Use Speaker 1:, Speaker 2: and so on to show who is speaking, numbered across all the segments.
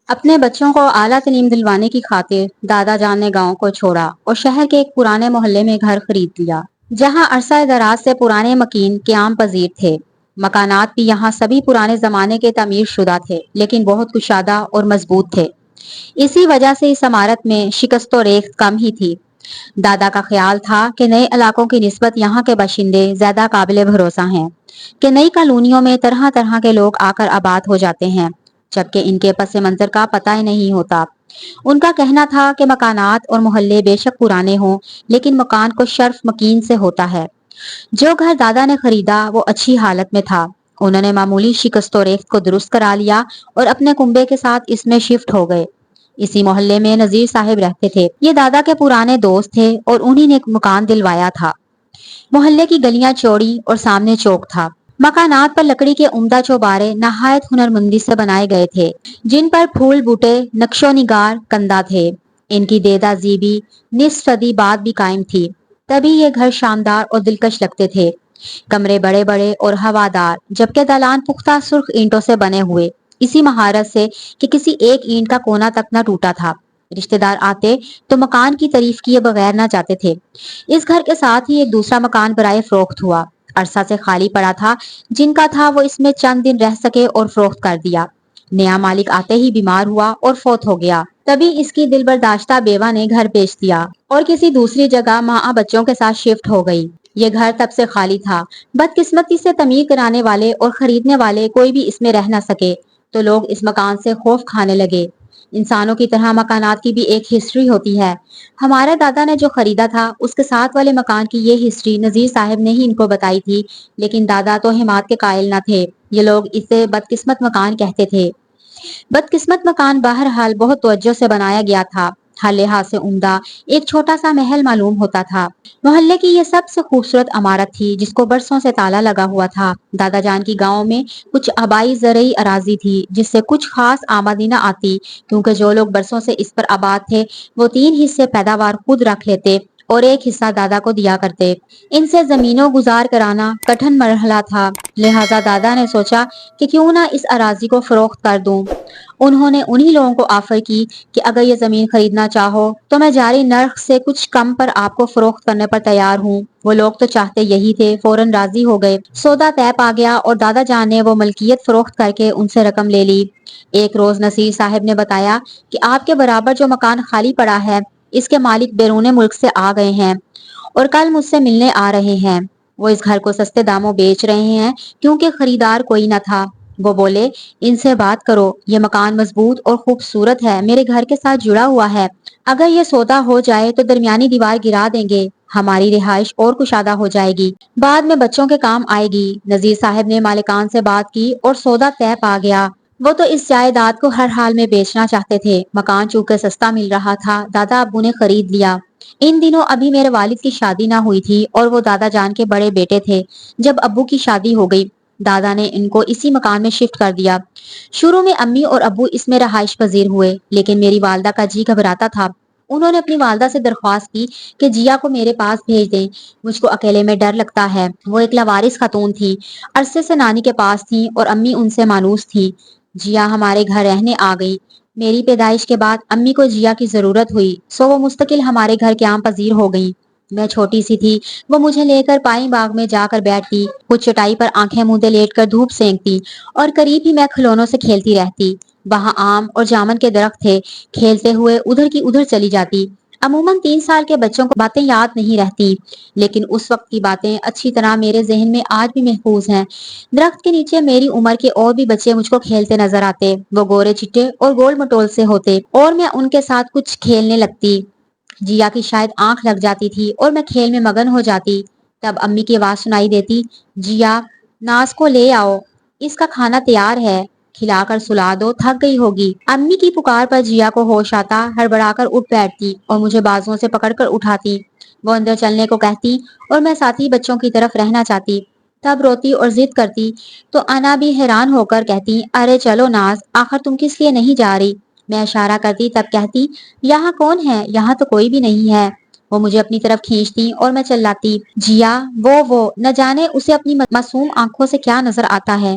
Speaker 1: اپنے بچوں کو اعلیٰ تعلیم دلوانے کی خاطر دادا جان نے گاؤں کو چھوڑا اور شہر کے ایک پرانے محلے میں گھر خرید لیا، جہاں عرصہ دراز سے پرانے مکین قیام پذیر تھے۔ مکانات بھی یہاں سبھی پرانے زمانے کے تعمیر شدہ تھے، لیکن بہت کشادہ اور مضبوط تھے۔ اسی وجہ سے اس عمارت میں شکست و ریخت کم ہی تھی۔ دادا کا خیال تھا کہ نئے علاقوں کی نسبت یہاں کے باشندے زیادہ قابل بھروسہ ہیں، کہ نئی کالونیوں میں طرح طرح کے لوگ آ کر آباد ہو جاتے ہیں، جبکہ ان کے پس منظر کا پتہ ہی نہیں ہوتا۔ ان کا کہنا تھا کہ مکانات اور محلے بے شک پرانے ہوں، لیکن مکان کو شرف مکین سے ہوتا ہے۔ جو گھر دادا نے خریدا وہ اچھی حالت میں تھا۔ انہوں نے معمولی شکست و ریخت کو درست کرا لیا اور اپنے کنبے کے ساتھ اس میں شفٹ ہو گئے۔ اسی محلے میں نذیر صاحب رہتے تھے۔ یہ دادا کے پرانے دوست تھے اور انہی نے ایک مکان دلوایا تھا۔ محلے کی گلیاں چوڑی اور سامنے چوک تھا۔ مکانات پر لکڑی کے عمدہ چوبارے نہایت ہنرمندی سے بنائے گئے تھے، جن پر پھول بوٹے نقش و نگار کندہ تھے۔ ان کی دیدہ زیبی نصف صدی بعد بھی قائم تھی، تبھی یہ گھر شاندار اور دلکش لگتے تھے۔ کمرے بڑے بڑے اور ہوادار، جبکہ دالان پختہ سرخ اینٹوں سے بنے ہوئے، اسی مہارت سے کہ کسی ایک اینٹ کا کونا تک نہ ٹوٹا تھا۔ رشتہ دار آتے تو مکان کی تعریف کیے بغیر نہ جاتے تھے۔ اس گھر کے ساتھ ہی ایک دوسرا مکان برائے فروخت ہوا، عرصہ سے خالی پڑا تھا۔ جن کا تھا وہ اس میں چند دن رہ سکے اور فروخت کر دیا۔ نیا مالک آتے ہی بیمار ہوا اور فوت ہو گیا، تبھی اس کی دل برداشتہ بیوہ نے گھر بیچ دیا اور کسی دوسری جگہ ماں بچوں کے ساتھ شفٹ ہو گئی۔ یہ گھر تب سے خالی تھا۔ بدقسمتی سے تعمیر کرانے والے اور خریدنے والے کوئی بھی اس میں رہ نہ سکے، تو لوگ اس مکان سے خوف کھانے لگے۔ انسانوں کی طرح مکانات کی بھی ایک ہسٹری ہوتی ہے۔ ہمارے دادا نے جو خریدا تھا اس کے ساتھ والے مکان کی یہ ہسٹری نذیر صاحب نے ہی ان کو بتائی تھی، لیکن دادا تو حماد کے قائل نہ تھے۔ یہ لوگ اسے بدقسمت مکان کہتے تھے۔ بدقسمت مکان بہرحال بہت توجہ سے بنایا گیا تھا، ہر لحاظ سے عمدہ، ایک چھوٹا سا محل معلوم ہوتا تھا۔ محلے کی یہ سب سے خوبصورت عمارت تھی، جس کو برسوں سے تالا لگا ہوا تھا۔ دادا جان کی گاؤں میں کچھ آبائی زرعی اراضی تھی، جس سے کچھ خاص آمدنی نہ آتی، کیونکہ جو لوگ برسوں سے اس پر آباد تھے وہ 3 حصے پیداوار خود رکھ لیتے اور ایک حصہ دادا کو دیا کرتے۔ ان سے زمینوں گزار کرانا کٹھن مرحلہ تھا، لہٰذا دادا نے سوچا کہ کیوں نہ اس اراضی کو فروخت کر دوں۔ انہوں نے انہی لوگوں کو آفر کی کہ اگر یہ زمین خریدنا چاہو تو میں جاری نرخ سے کچھ کم پر آپ کو فروخت کرنے پر تیار ہوں۔ وہ لوگ تو چاہتے یہی تھے، فوراً راضی ہو گئے۔ سودا طے پا گیا اور دادا جان نے وہ ملکیت فروخت کر کے ان سے رقم لے لی۔ ایک روز نصیر صاحب نے بتایا کہ آپ کے برابر جو مکان خالی پڑا ہے، اس کے مالک بیرون ملک سے آ گئے ہیں اور کل مجھ سے ملنے آ رہے ہیں۔ وہ اس گھر کو سستے داموں بیچ رہے ہیں کیونکہ خریدار کوئی نہ تھا۔ وہ بولے، ان سے بات کرو، یہ مکان مضبوط اور خوبصورت ہے، میرے گھر کے ساتھ جڑا ہوا ہے۔ اگر یہ سودا ہو جائے تو درمیانی دیوار گرا دیں گے، ہماری رہائش اور کشادہ ہو جائے گی، بعد میں بچوں کے کام آئے گی۔ نذیر صاحب نے مالکان سے بات کی اور سودا طے پا گیا۔ وہ تو اس جائیداد کو ہر حال میں بیچنا چاہتے تھے۔ مکان چونکہ سستا مل رہا تھا، دادا ابو نے خرید لیا۔ ان دنوں ابھی میرے والد کی شادی نہ ہوئی تھی اور وہ دادا جان کے بڑے بیٹے تھے۔ جب ابو کی شادی ہو گئی، دادا نے ان کو اسی مکان میں شفٹ کر دیا۔ شروع میں امی اور ابو اس میں رہائش پذیر ہوئے، لیکن میری والدہ کا جی گھبراتا تھا۔ انہوں نے اپنی والدہ سے درخواست کی کہ جیا کو میرے پاس بھیج دیں، مجھ کو اکیلے میں ڈر لگتا ہے۔ وہ ایک لاوارث خاتون تھی، عرصے سے نانی کے پاس تھی اور امی ان سے مانوس تھی۔ جیا ہمارے گھر رہنے آ گئی۔ میری پیدائش کے بعد امی کو جیا کی ضرورت ہوئی، سو وہ مستقل ہمارے گھر قیام پذیر ہو گئی۔ میں چھوٹی سی تھی، وہ مجھے لے کر پائیں باغ میں جا کر بیٹھتی، کچھ چٹائی پر آنکھیں موندے لیٹ کر دھوپ سینکتی اور قریب ہی میں کھلونوں سے کھیلتی رہتی۔ وہاں آم اور جامن کے درخت تھے، کھیلتے ہوئے ادھر کی ادھر چلی جاتی۔ عموماً 3 سال کے بچوں کو باتیں یاد نہیں رہتی، لیکن اس وقت کی باتیں اچھی طرح میرے ذہن میں آج بھی محفوظ ہیں۔ درخت کے نیچے میری عمر کے اور بھی بچے مجھ کو کھیلتے نظر آتے۔ وہ گورے چٹے اور گول مٹول سے ہوتے اور میں ان کے ساتھ کچھ کھیلنے لگتی۔ جیا کی شاید آنکھ لگ جاتی تھی اور میں کھیل میں مگن ہو جاتی۔ تب امی کی آواز سنائی دیتی، جیا، ناز کو لے آؤ، اس کا کھانا تیار ہے، کھلا کر سلا دو، تھک گئی ہوگی۔ امی کی پکار پر جیا کو ہوش آتا، ہڑبڑا کر اٹھ بیٹھتی اور مجھے بازوؤں سے پکڑ کر اٹھاتی۔ وہ اندر چلنے کو کہتی اور میں ساتھی بچوں کی طرف رہنا چاہتی۔ تب روتی اور ضد کرتی تو انا بھی حیران ہو کر کہتی، ارے چلو ناز، آخر تم کس لیے نہیں جا رہی؟ میں اشارہ کرتی، تب کہتی، یہاں کون ہے؟ یہاں تو کوئی بھی نہیں ہے۔ وہ مجھے اپنی طرف کھینچتی اور میں چلاتی، جیا، وہ نہ جانے اسے اپنی معصوم آنکھوں سے کیا نظر آتا ہے۔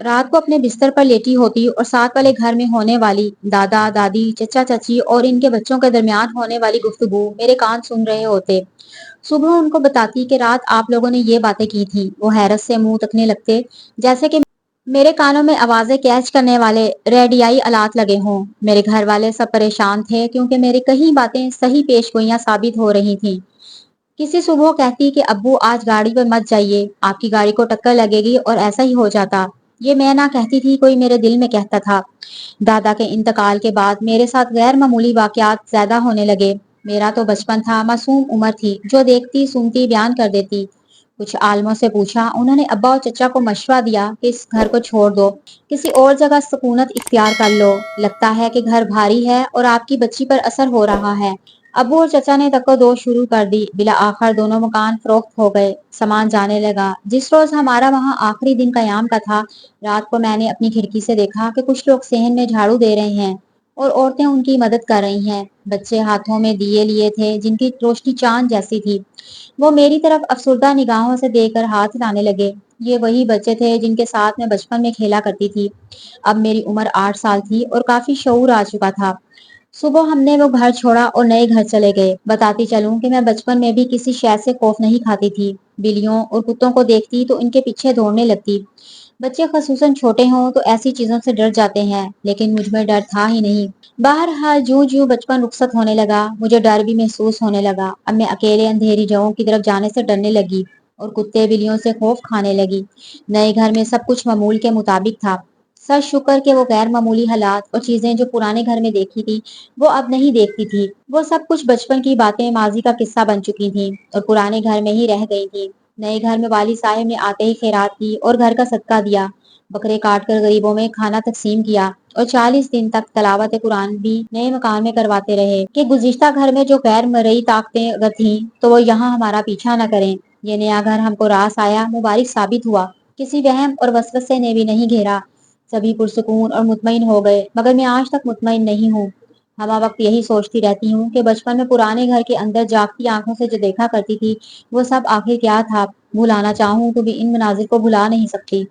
Speaker 1: رات کو اپنے بستر پر لیٹی ہوتی اور ساتھ والے گھر میں ہونے والی دادا دادی چچا چچی اور ان کے بچوں کے درمیان ہونے والی گفتگو میرے کان سن رہے ہوتے۔ صبح ان کو بتاتی کہ رات آپ لوگوں نے یہ باتیں کی تھی، وہ حیرت سے منہ تکنے لگتے جیسے کہ میرے کانوں میں آوازیں کیچ کرنے والے ریڈیائی آلات لگے ہوں۔ میرے گھر والے سب پریشان تھے کیونکہ میری کئی باتیں صحیح پیش گوئیاں ثابت ہو رہی تھیں۔ کسی صبح کہتی کہ ابو آج گاڑی پر مت جائیے، آپ کی گاڑی کو ٹکر لگے گی، اور ایسا ہی ہو جاتا۔ یہ میں نہ کہتی تھی، کوئی میرے دل میں کہتا تھا۔ دادا کے انتقال کے بعد میرے ساتھ غیر معمولی واقعات زیادہ ہونے لگے۔ میرا تو بچپن تھا، معصوم عمر تھی، جو دیکھتی سنتی بیان کر دیتی۔ کچھ عالموں سے پوچھا، انہوں نے ابا اور چچا کو مشورہ دیا کہ اس گھر کو چھوڑ دو، کسی اور جگہ سکونت اختیار کر لو، لگتا ہے کہ گھر بھاری ہے اور آپ کی بچی پر اثر ہو رہا ہے۔ ابو اور چچا نے تک دو شروع کر دی، بالآخر دونوں مکان فروخت ہو گئے، سامان جانے لگا۔ جس روز ہمارا وہاں آخری دن قیام کا تھا، رات کو میں نے اپنی کھڑکی سے دیکھا کہ کچھ لوگ صحن میں جھاڑو دے رہے ہیں اور عورتیں ان کی مدد کر رہی ہیں۔ بچے ہاتھوں میں دیے لیے تھے جن کی روشنی چاند جیسی تھی۔ وہ میری طرف افسردہ نگاہوں سے دیکھ کر ہاتھ ہلانے لگے۔ یہ وہی بچے تھے جن کے ساتھ میں بچپن میں کھیلا کرتی تھی۔ اب میری عمر 8 سال تھی اور کافی شعور آ چکا تھا۔ صبح ہم نے وہ گھر چھوڑا اور نئے گھر چلے گئے۔ بتاتی چلوں کہ میں بچپن میں بھی کسی شے سے خوف نہیں کھاتی تھی۔ بلیوں اور کتوں کو دیکھتی تو ان کے پیچھے دوڑنے لگتی۔ بچے خصوصاً چھوٹے ہوں تو ایسی چیزوں سے ڈر جاتے ہیں، لیکن مجھ میں ڈر تھا ہی نہیں۔ بہرحال جوں جوں بچپن رخصت ہونے لگا، مجھے ڈر بھی محسوس ہونے لگا۔ اب میں اکیلے اندھیری جگہوں کی طرف جانے سے ڈرنے لگی اور کتے بلیوں سے خوف کھانے لگی۔ نئے گھر میں سب کچھ معمول کے مطابق تھا۔ سر شکر کہ وہ غیر معمولی حالات اور چیزیں جو پرانے گھر میں دیکھی تھی وہ اب نہیں دیکھتی تھی۔ وہ سب کچھ بچپن کی باتیں ماضی کا قصہ بن چکی تھیں اور پرانے گھر میں ہی رہ گئی تھیں۔ نئے گھر میں والد صاحب نے آتے ہی خیرات کی اور گھر کا صدقہ دیا، بکرے کاٹ کر غریبوں میں کھانا تقسیم کیا اور 40 دن تک تلاوت قرآن بھی نئے مکان میں کرواتے رہے کہ گزشتہ گھر میں جو غیر مرئی طاقتیں اگر تھیں تو وہ یہاں ہمارا پیچھا نہ کریں۔ یہ نیا گھر ہم کو راس آیا، مبارک ثابت ہوا، کسی وہم اور وسوسے نے بھی نہیں گھیرا۔ سبھی پرسکون اور مطمئن ہو گئے، مگر میں آج تک مطمئن نہیں ہوں۔ ہمہ وقت یہی سوچتی رہتی ہوں کہ بچپن میں پرانے گھر کے اندر جاگتی آنکھوں سے جو دیکھا کرتی تھی وہ سب آخر کیا تھا۔ بھلانا چاہوں تو بھی ان مناظر کو بھلا نہیں سکتی۔